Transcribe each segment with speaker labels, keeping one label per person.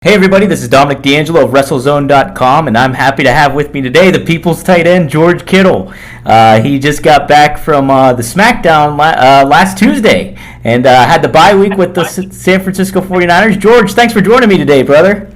Speaker 1: Hey everybody, this is Dominic DeAngelo of Wrestlezone.com, and I'm happy to have with me today the People's tight end, George Kittle. He just got back from the SmackDown last Tuesday and had the bye week with the San Francisco 49ers. George, thanks for joining me today, brother.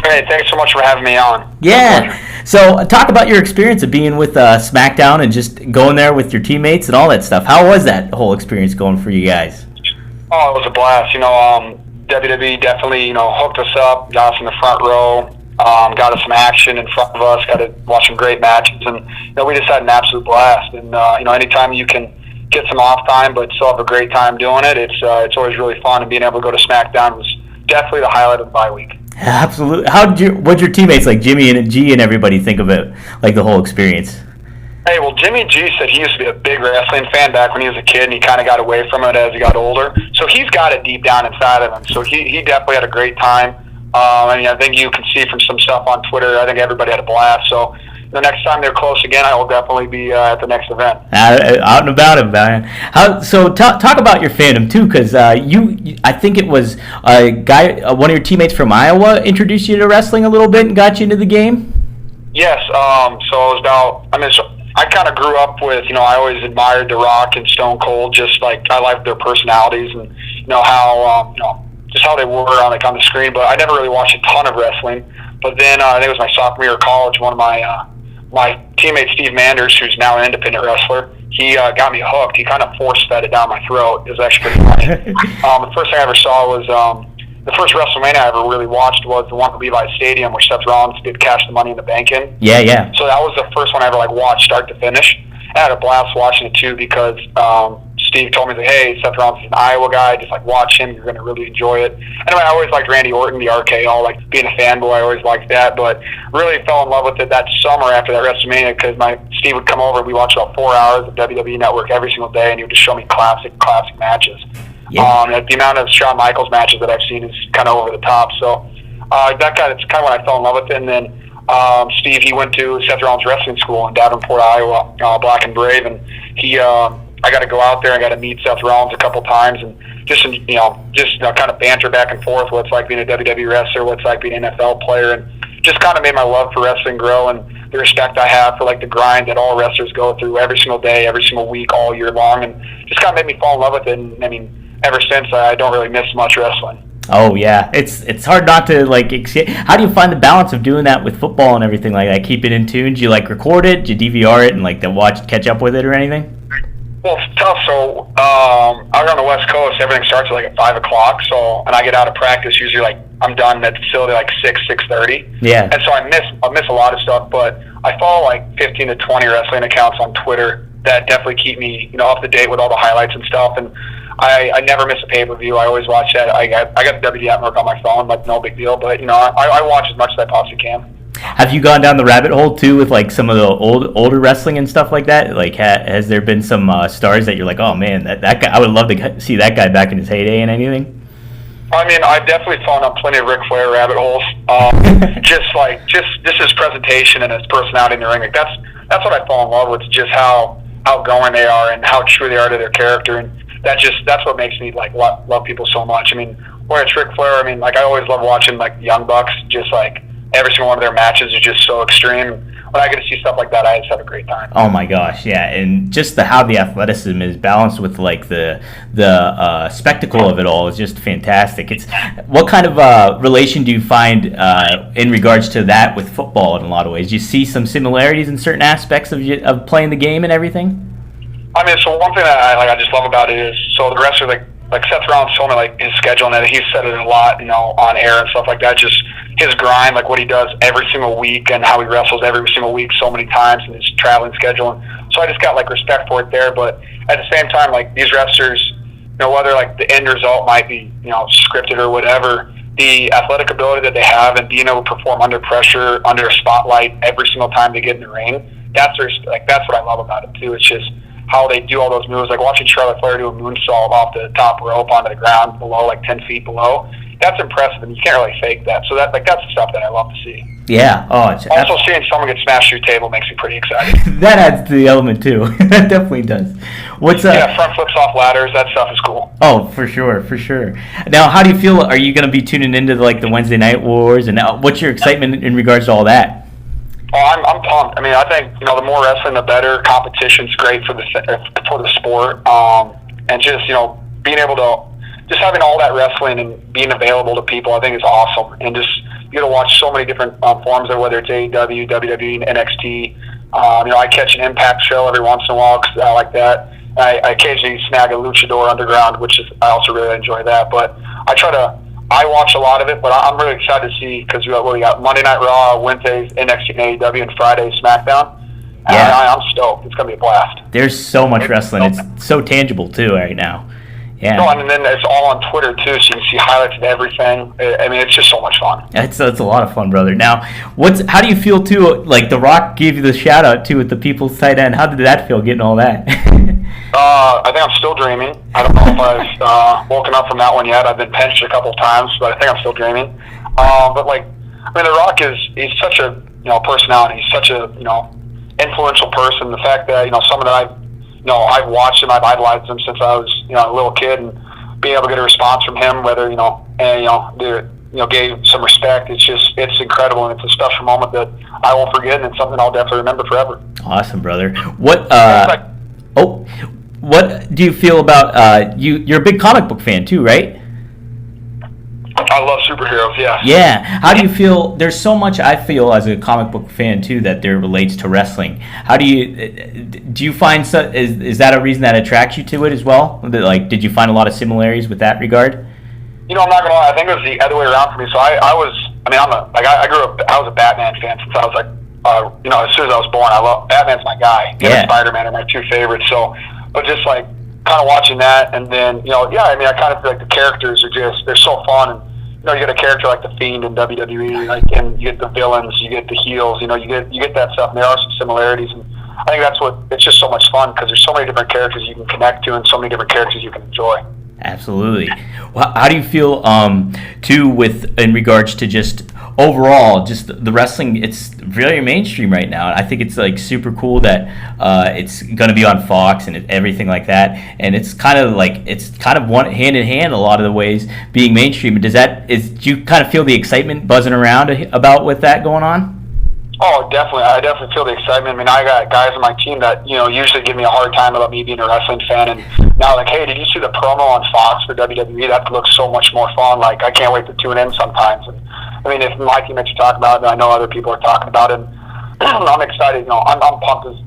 Speaker 2: Hey, thanks so much for having me on.
Speaker 1: Yeah. So talk about your experience of being with SmackDown and just going there with your teammates and all that stuff. How was that whole experience going for you guys?
Speaker 2: Oh, it was a blast. WWE definitely, hooked us up, got us in the front row, got us some action in front of us, got to watch some great matches, and we just had an absolute blast. And anytime you can get some off time but still have a great time doing it, it's always really fun. And being able to go to SmackDown was definitely the highlight of the bye week.
Speaker 1: Absolutely. What'd your teammates like Jimmy and G and everybody think of it, like the whole experience?
Speaker 2: Hey, well, Jimmy G said he used to be a big wrestling fan back when he was a kid, and he kind of got away from it as he got older. So he's got it deep down inside of him. So he definitely had a great time. I think you can see from some stuff on Twitter, I think everybody had a blast. So the next time they're close again, I will definitely be at the next event.
Speaker 1: Out and about it, man. So talk about your fandom too, because I think it was a guy, one of your teammates from Iowa, introduced you to wrestling a little bit and got you into the game.
Speaker 2: Yes. So it was I kind of grew up with, I always admired The Rock and Stone Cold, just like I liked their personalities and, how, just how they were on the screen. But I never really watched a ton of wrestling. But then I think it was my sophomore year of college, one of my teammate, Steve Manders, who's now an independent wrestler, he got me hooked. He kind of force-fed it down my throat. It was actually pretty funny. The first thing I ever saw was the first WrestleMania I ever really watched was the one at Levi's Stadium where Seth Rollins did Cash the Money in the Bank in.
Speaker 1: Yeah.
Speaker 2: So that was the first one I ever watched start to finish. I had a blast watching it too because Steve told me that, hey, Seth Rollins is an Iowa guy, just watch him, you're going to really enjoy it. Anyway, I always liked Randy Orton, the RKO, being a fanboy, I always liked that, but really fell in love with it that summer after that WrestleMania because Steve would come over and we watched about 4 hours of WWE Network every single day, and he would just show me classic matches.
Speaker 1: Yeah.
Speaker 2: The amount of Shawn Michaels matches that I've seen is kind of over the top. So that's kind of when I fell in love with it. And then Steve, he went to Seth Rollins Wrestling School in Davenport, Iowa, Black and Brave, and I got to go out there. I got to meet Seth Rollins a couple times and just kind of banter back and forth what it's like being a WWE wrestler, what it's like being an NFL player, and just kind of made my love for wrestling grow and the respect I have for the grind that all wrestlers go through every single day, every single week, all year long, and just kind of made me fall in love with it. And ever since, I don't really miss much wrestling.
Speaker 1: Oh yeah, it's hard not to How do you find the balance of doing that with football and everything like that? Keep it in tune. Do you record it? Do you DVR it and catch up with it or anything?
Speaker 2: Well, it's tough. So out on the West Coast, everything starts at 5 o'clock. So, and I get out of practice usually I'm done at the facility 6:30.
Speaker 1: Yeah.
Speaker 2: And so I miss a lot of stuff, but I follow 15 to 20 wrestling accounts on Twitter that definitely keep me up to date with all the highlights and stuff. And I never miss a pay-per-view. I always watch that. I got the WWE Network on my phone, no big deal. But I watch as much as I possibly can.
Speaker 1: Have you gone down the rabbit hole too with some of the older wrestling and stuff like that? Has there been some stars that you're oh man, that guy, I would love to see that guy back in his heyday and anything?
Speaker 2: I've definitely fallen on plenty of Ric Flair rabbit holes. Just his presentation and his personality in the ring. That's what I fall in love with. Just how outgoing they are and how true they are to their character, and that's what makes me love people so much. When it's Ric Flair, I always love watching the Young Bucks. Just every single one of their matches is just so extreme. When I get to see stuff like that, I just have a great time.
Speaker 1: Oh my gosh, yeah, and just how the athleticism is balanced with the spectacle of it all is just fantastic. What kind of relation do you find in regards to that with football in a lot of ways? Do you see some similarities in certain aspects of playing the game and everything?
Speaker 2: So one thing that I just love about it is the wrestlers like Seth Rollins told me his schedule, and he's said it a lot, on air and stuff like that. Just his grind, what he does every single week, and how he wrestles every single week so many times, and his traveling schedule. And so I just got respect for it there. But at the same time, these wrestlers, whether the end result might be scripted or whatever, the athletic ability that they have and being able to perform under pressure, under a spotlight every single time they get in the ring, that's what I love about it too. It's just how they do all those moves, watching Charlotte Flair do a moonsault off the top rope onto the ground below, 10 feet below. That's impressive, and you can't really fake that. So that's the stuff that I love to see.
Speaker 1: Yeah. Oh, it's
Speaker 2: Also, seeing someone get smashed through a table makes me pretty excited.
Speaker 1: that adds to the element too. That definitely does. What's
Speaker 2: Yeah, front flips off ladders. That stuff is cool.
Speaker 1: Oh, for sure, for sure. Now, how do you feel? Are you going to be tuning into the Wednesday Night Wars, and what's your excitement in regards to all that?
Speaker 2: Oh, I'm pumped. I mean, I think the more wrestling, the better. Competition's great for the sport, and just being able to just having all that wrestling and being available to people, I think is awesome. And just you get to watch so many different forms of whether it's AEW, WWE, NXT. I catch an Impact show every once in a while because I like that. I occasionally snag a Luchador Underground, I also really enjoy that. But I watch a lot of it, but I'm really excited to see because we got Monday Night Raw, Wednesdays NXT and AEW, and Fridays SmackDown.
Speaker 1: Yeah.
Speaker 2: I'm stoked. It's going to be a blast.
Speaker 1: There's so much wrestling. It's so tangible, too, right now. Yeah.
Speaker 2: No, and then it's all on Twitter, too, so you can see highlights of everything. I mean, it's just so much fun.
Speaker 1: It's a lot of fun, brother. Now, how do you feel, too, The Rock gave you the shout-out, too, with the People's Tight End. How did that feel, getting all that?
Speaker 2: I think I'm still dreaming. I don't know if I've woken up from that one yet. I've been pinched a couple of times, but I think I'm still dreaming. But The Rock he's such a personality. He's such a influential person. The fact that someone that I've watched him, I've idolized him since I was a little kid, and being able to get a response from him, whether gave some respect. It's incredible, and it's a special moment that I won't forget, and it's something I'll definitely remember forever.
Speaker 1: Awesome, brother. What do you feel about you're a big comic book fan too, right?
Speaker 2: I love superheroes, yeah.
Speaker 1: Yeah. How do you feel? There's so much I feel as a comic book fan too that there relates to wrestling. How do you find is that a reason that attracts you to it as well? Did you find a lot of similarities with that regard?
Speaker 2: I'm not gonna lie. I think it was the other way around for me. So I grew up. I was a Batman fan since I was as soon as I was born. Batman's my guy. Him and Spider-Man are my two favorites. So, but just kind of watching that, and then I kind of feel like the characters they're so fun, and you get a character like the Fiend in WWE, and you get the villains, you get the heels, you get that stuff, and there are some similarities, and I think it's just so much fun because there's so many different characters you can connect to and so many different characters you can enjoy.
Speaker 1: Absolutely. Well, how do you feel too in regards to just overall just the wrestling? It's very mainstream right now. I think it's super cool that it's going to be on Fox and everything like that, and it's kind of one hand in hand a lot of the ways being mainstream. Do you kind of feel the excitement buzzing around about with that going on?
Speaker 2: Oh, definitely. I definitely feel the excitement. I mean, I got guys on my team that, usually give me a hard time about me being a wrestling fan. And now, hey, did you see the promo on Fox for WWE? That looks so much more fun. I can't wait to tune in sometimes. And I mean, if my teammates talk about it, I know other people are talking about it. I'm excited. I'm pumped as,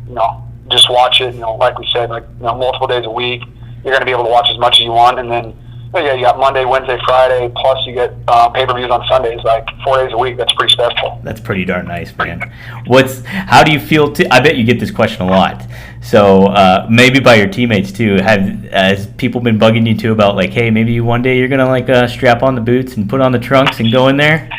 Speaker 2: just watch it. Like we said, multiple days a week. You're going to be able to watch as much as you want. And then, you got Monday, Wednesday, Friday, plus you get pay-per-views on Sundays, 4 days a week. That's pretty special.
Speaker 1: That's pretty darn nice, man. How do you feel? I bet you get this question a lot. So maybe by your teammates too. Has people been bugging you too about hey, maybe one day you're gonna strap on the boots and put on the trunks and go in there?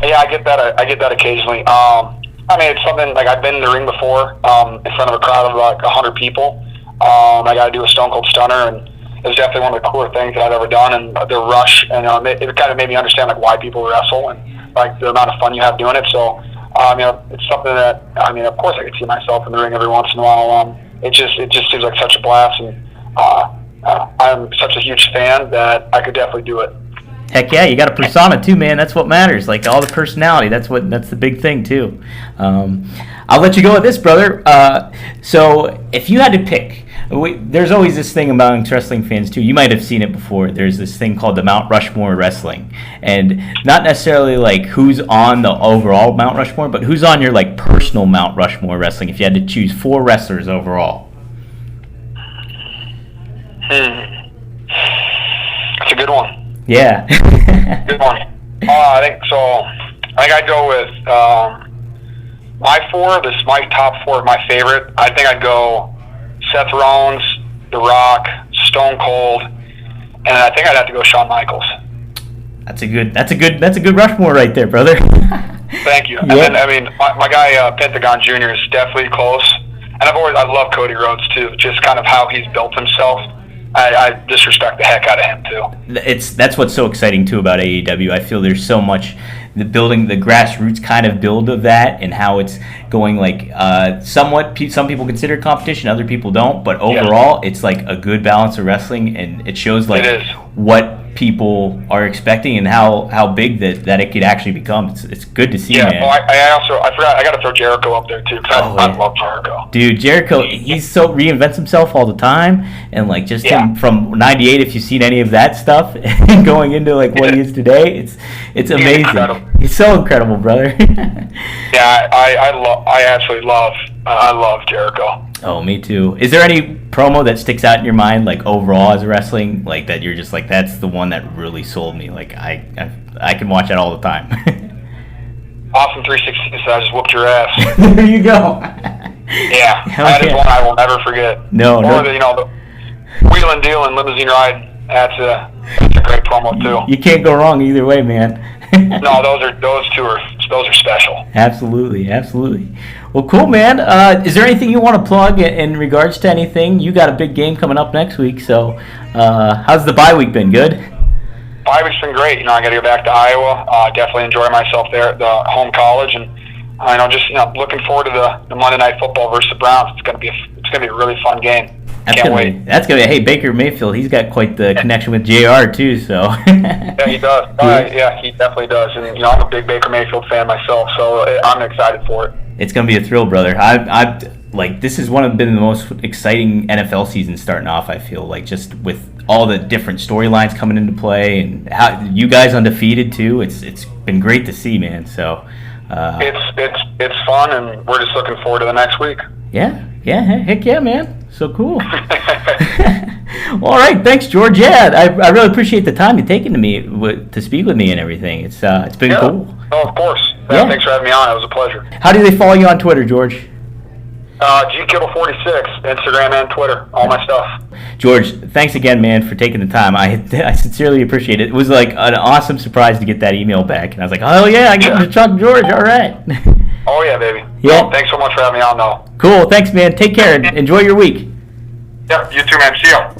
Speaker 2: Yeah, I get that. I get that occasionally. I mean, it's something I've been in the ring before in front of a crowd of 100 people. I got to do a Stone Cold Stunner, and it was definitely one of the cooler things that I've ever done. And the rush, and it kind of made me understand why people wrestle and the amount of fun you have doing it. So, it's something that of course I could see myself in the ring every once in a while. It just seems like such a blast, and I'm such a huge fan that I could definitely do it.
Speaker 1: Heck yeah, you got a persona too, man. That's what matters. All the personality. That's the big thing too. I'll let you go with this, brother. So if you had to pick, there's always this thing among wrestling fans too. You might have seen it before. There's this thing called the Mount Rushmore wrestling, and not necessarily who's on the overall Mount Rushmore, but who's on your personal Mount Rushmore wrestling. If you had to choose 4 wrestlers overall.
Speaker 2: That's a good one.
Speaker 1: Yeah.
Speaker 2: Good one. I think so. I think I'd go with my 4. This is my top 4 of my favorite. I think I'd go Seth Rollins, The Rock, Stone Cold, and I think I'd have to go Shawn Michaels. That's a good Rushmore right there, brother. Thank you. Yep. And then my guy Pentagon Jr. is definitely close, and I love Cody Rhodes too. Just kind of how he's built himself. I just respect the heck out of him too.
Speaker 1: That's what's so exciting too about AEW. I feel there's so much the building, the grassroots kind of build of that, and how it's going like somewhat. Some people consider competition, other people don't. But overall, it's like a good balance of wrestling, and it shows like what people are expecting and how big that it could actually become. It's good to see, man.
Speaker 2: Yeah, I forgot, I got to throw Jericho up there too, because I love Jericho.
Speaker 1: Dude, Jericho, he's so reinvents himself all the time, and like just him from '98. If you've seen any of that stuff, and going into like what he is today, it's amazing.
Speaker 2: Incredible.
Speaker 1: He's so incredible, brother.
Speaker 2: Yeah, I absolutely love Jericho.
Speaker 1: Oh, me too. Is there any promo that sticks out in your mind, like overall as wrestling, like that you're just like, that's the one that really sold me? Like I can watch that all the time.
Speaker 2: Awesome 316 said, I just whooped your ass.
Speaker 1: There you go.
Speaker 2: Yeah, that is one I will never forget.
Speaker 1: No.
Speaker 2: The wheel and deal and limousine ride. That's a great promo too.
Speaker 1: You can't go wrong either way, man.
Speaker 2: No, those two are special.
Speaker 1: Absolutely. Well, cool, man. Is there anything you want to plug in regards to anything? You got a big game coming up next week, so how's the bye week been? Good?
Speaker 2: Bye week's been great. I got to go back to Iowa. Definitely enjoy myself there at the home college, and just looking forward to the Monday Night Football versus the Browns. It's gonna be a really fun game. Can't wait.
Speaker 1: That's gonna be. Hey, Baker Mayfield, he's got quite the connection with JR too. So.
Speaker 2: Yeah, he does. Yeah, he definitely does. And I'm a big Baker Mayfield fan myself, so I'm excited for it.
Speaker 1: It's gonna be a thrill, brother. I like this has been the most exciting NFL season starting off. I feel like just with all the different storylines coming into play, and how you guys undefeated too. It's been great to see, man. So.
Speaker 2: It's fun, and we're just looking forward to the next week.
Speaker 1: Yeah, heck yeah, man. So cool. Well, all right, thanks, George. Yeah, I really appreciate the time you're taking to speak with me and everything. It's been cool.
Speaker 2: Oh, of course. Thanks for having me on. It was a pleasure.
Speaker 1: How do they follow you on Twitter, George?
Speaker 2: GKittle46, Instagram and Twitter, all my stuff.
Speaker 1: George, thanks again, man, for taking the time. I sincerely appreciate it. It was like an awesome surprise to get that email back, and I was like, oh yeah, I get to talk George. All right.
Speaker 2: Oh yeah, baby.
Speaker 1: Yeah.
Speaker 2: Well, thanks so much for having me on, though.
Speaker 1: Cool. Thanks, man. Take care and enjoy your week.
Speaker 2: Yep. You too, man. See ya.